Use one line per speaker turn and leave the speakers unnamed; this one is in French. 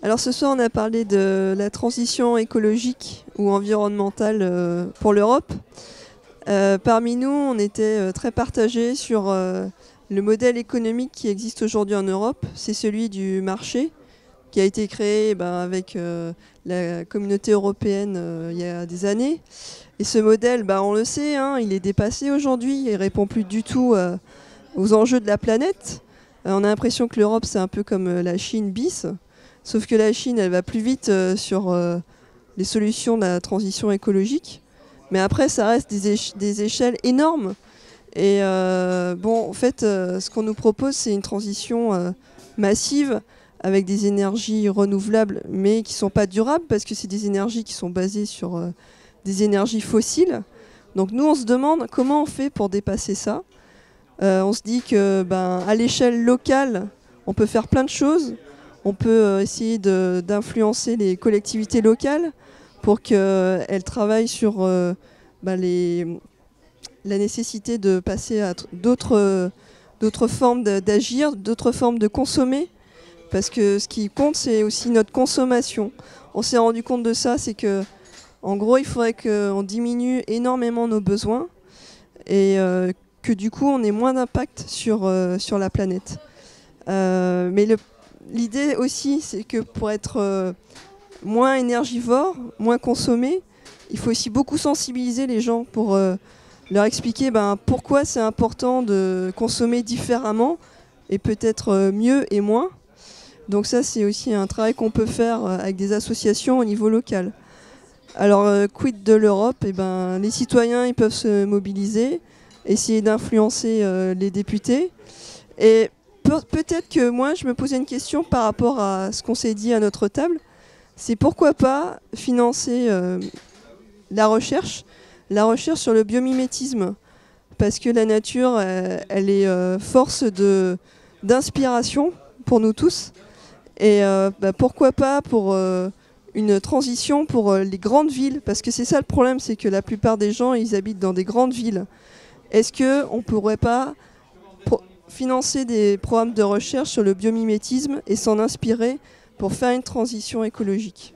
Alors ce soir, on a parlé de la transition écologique ou environnementale pour l'Europe. Parmi nous, on était très partagés sur le modèle économique qui existe aujourd'hui en Europe. C'est celui du marché qui a été créé avec la communauté européenne il y a des années. Et ce modèle, on le sait, hein, il est dépassé aujourd'hui. Il ne répond plus du tout aux enjeux de la planète. On a l'impression que l'Europe, c'est un peu comme la Chine bis. Sauf que la Chine, elle va plus vite sur les solutions de la transition écologique. Mais après, ça reste des échelles énormes. Et en fait, ce qu'on nous propose, c'est une transition massive avec des énergies renouvelables, mais qui ne sont pas durables, parce que c'est des énergies qui sont basées sur des énergies fossiles. Donc nous, on se demande comment on fait pour dépasser ça. On se dit que à l'échelle locale, on peut faire plein de choses. On peut essayer d'influencer les collectivités locales pour qu'elles travaillent sur la nécessité de passer à d'autres formes d'agir, d'autres formes de consommer. Parce que ce qui compte, c'est aussi notre consommation. On s'est rendu compte de ça, c'est que, en gros, il faudrait qu'on diminue énormément nos besoins et que du coup, on ait moins d'impact sur la planète. Mais l'idée aussi, c'est que pour être moins énergivore, moins consommé, il faut aussi beaucoup sensibiliser les gens pour leur expliquer pourquoi c'est important de consommer différemment et peut-être mieux et moins. Donc ça, c'est aussi un travail qu'on peut faire avec des associations au niveau local. Alors, quid de l'Europe ? Les citoyens, ils peuvent se mobiliser, essayer d'influencer les députés. Et peut-être que moi, je me posais une question par rapport à ce qu'on s'est dit à notre table. C'est pourquoi pas financer la recherche sur le biomimétisme. Parce que la nature, elle est force d'inspiration pour nous tous. Et pourquoi pas pour une transition pour les grandes villes. Parce que c'est ça le problème, c'est que la plupart des gens, ils habitent dans des grandes villes. Est-ce qu'on ne pourrait pas financer des programmes de recherche sur le biomimétisme et s'en inspirer pour faire une transition écologique ?